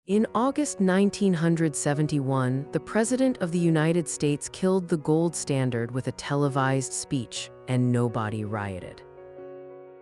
In August 1971, the President of the United States killed the gold standard with a televised speech, and nobody rioted.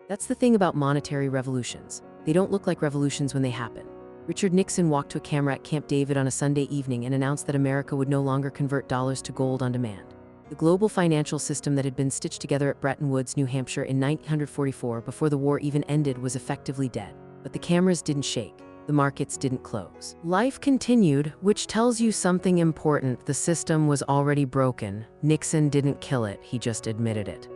That's the thing about monetary revolutions. They don't look like revolutions when they happen. Richard Nixon walked to a camera at Camp David on a Sunday evening and announced that America would no longer convert dollars to gold on demand. The global financial system that had been stitched together at Bretton Woods, New Hampshire in 1944 before the war even ended was effectively dead. But the cameras didn't shake. The markets didn't close. Life continued, which tells you something important. The system was already broken. Nixon didn't kill it, he just admitted it.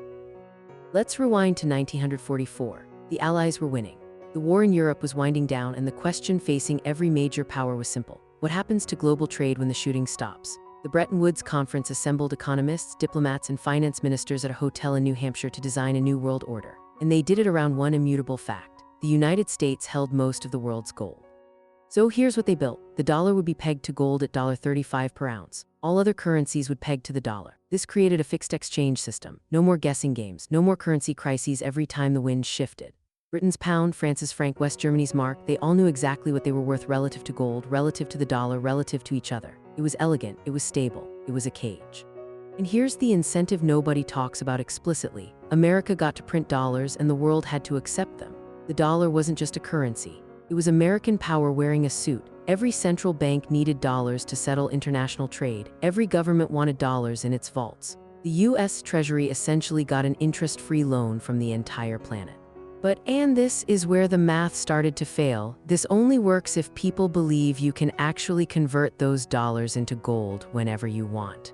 Let's rewind to 1944. The Allies were winning. The war in Europe was winding down, and the question facing every major power was simple. What happens to global trade when the shooting stops? The Bretton Woods Conference assembled economists, diplomats, and finance ministers at a hotel in New Hampshire to design a new world order. And they did it around one immutable fact. The United States held most of the world's gold. So here's what they built. The dollar would be pegged to gold at $1.35 per ounce. All other currencies would peg to the dollar. This created a fixed exchange system. No more guessing games, no more currency crises every time the wind shifted. Britain's pound, France's franc, West Germany's mark, they all knew exactly what they were worth relative to gold, relative to the dollar, relative to each other. It was elegant, it was stable, it was a cage. And here's the incentive nobody talks about explicitly. America got to print dollars and the world had to accept them. The dollar wasn't just a currency. It was American power wearing a suit. Every central bank needed dollars to settle international trade. Every government wanted dollars in its vaults. The US Treasury essentially got an interest-free loan from the entire planet. And this is where the math started to fail. This only works if people believe you can actually convert those dollars into gold whenever you want.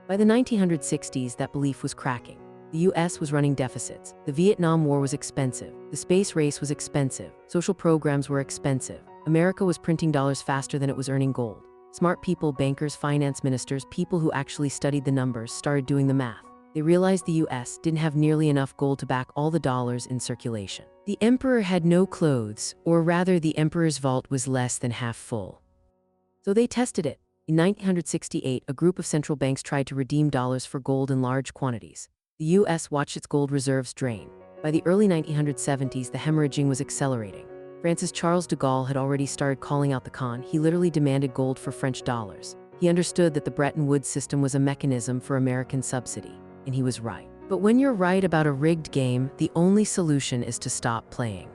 By the 1960s, that belief was cracking. The US was running deficits. The Vietnam War was expensive. The space race was expensive. Social programs were expensive. America was printing dollars faster than it was earning gold. Smart people, bankers, finance ministers, people who actually studied the numbers, started doing the math. They realized the US didn't have nearly enough gold to back all the dollars in circulation. The emperor had no clothes, or rather the emperor's vault was less than half full. So they tested it. In 1968, a group of central banks tried to redeem dollars for gold in large quantities. The US watched its gold reserves drain. By the early 1970s, the hemorrhaging was accelerating. France's Charles de Gaulle had already started calling out the Khan. He literally demanded gold for French dollars. He understood that the Bretton Woods system was a mechanism for American subsidy, and he was right. But when you're right about a rigged game, the only solution is to stop playing.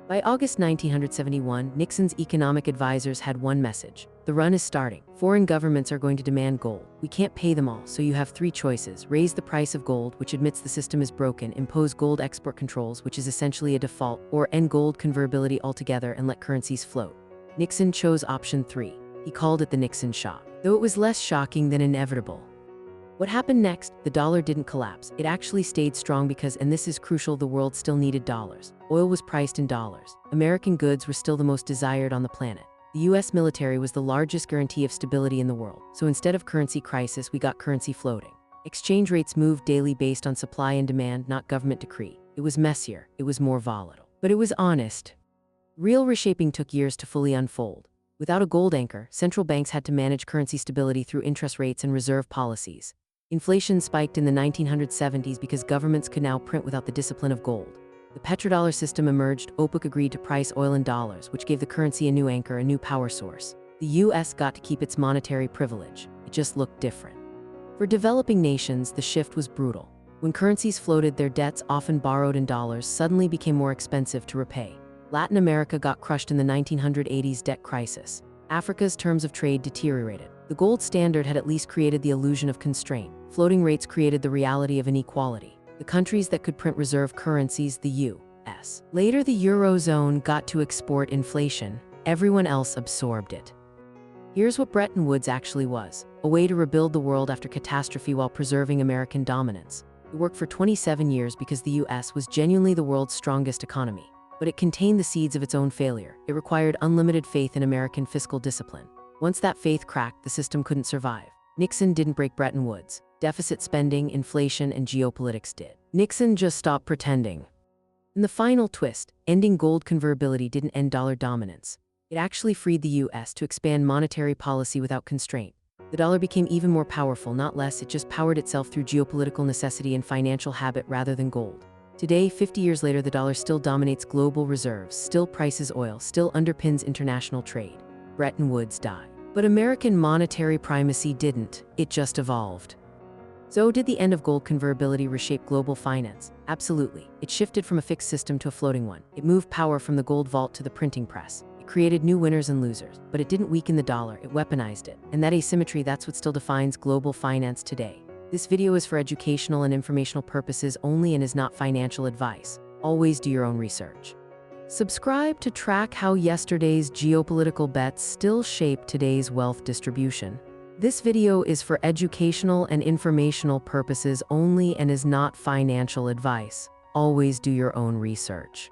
By August 1971, Nixon's economic advisors had one message. The run is starting. Foreign governments are going to demand gold. We can't pay them all, so you have three choices. Raise the price of gold, which admits the system is broken, impose gold export controls, which is essentially a default, or end gold convertibility altogether and let currencies float. Nixon chose option 3. He called it the Nixon shock, though it was less shocking than inevitable. What happened next? The dollar didn't collapse. It actually stayed strong because, and this is crucial, the world still needed dollars. Oil was priced in dollars. American goods were still the most desired on the planet. The US military was the largest guarantee of stability in the world. So instead of currency crisis, we got currency floating. Exchange rates moved daily based on supply and demand, not government decree. It was messier. It was more volatile. But it was honest. Real reshaping took years to fully unfold. Without a gold anchor, central banks had to manage currency stability through interest rates and reserve policies. Inflation spiked in the 1970s because governments could now print without the discipline of gold. The petrodollar system emerged. OPEC agreed to price oil in dollars, which gave the currency a new anchor, a new power source. The US got to keep its monetary privilege. It just looked different. For developing nations, the shift was brutal. When currencies floated, their debts, often borrowed in dollars, suddenly became more expensive to repay. Latin America got crushed in the 1980s debt crisis. Africa's terms of trade deteriorated. The gold standard had at least created the illusion of constraint. Floating rates created the reality of inequality. The countries that could print reserve currencies, the U.S. Later, the Eurozone got to export inflation. Everyone else absorbed it. Here's what Bretton Woods actually was: a way to rebuild the world after catastrophe while preserving American dominance. It worked for 27 years because the U.S. was genuinely the world's strongest economy. But it contained the seeds of its own failure. It required unlimited faith in American fiscal discipline. Once that faith cracked, the system couldn't survive. Nixon didn't break Bretton Woods. Deficit spending, inflation, and geopolitics did. Nixon just stopped pretending. In the final twist, ending gold convertibility didn't end dollar dominance. It actually freed the US to expand monetary policy without constraint. The dollar became even more powerful, not less. It just powered itself through geopolitical necessity and financial habit rather than gold. Today, 50 years later, the dollar still dominates global reserves, still prices oil, still underpins international trade. Bretton Woods died. But American monetary primacy didn't, it just evolved. So did the end of gold convertibility reshape global finance? Absolutely. It shifted from a fixed system to a floating one. It moved power from the gold vault to the printing press. It created new winners and losers. But it didn't weaken the dollar, it weaponized it. And that asymmetry, that's what still defines global finance today. This video is for educational and informational purposes only and is not financial advice. Always do your own research. Subscribe to track how yesterday's geopolitical bets still shape today's wealth distribution. This video is for educational and informational purposes only and is not financial advice. Always do your own research.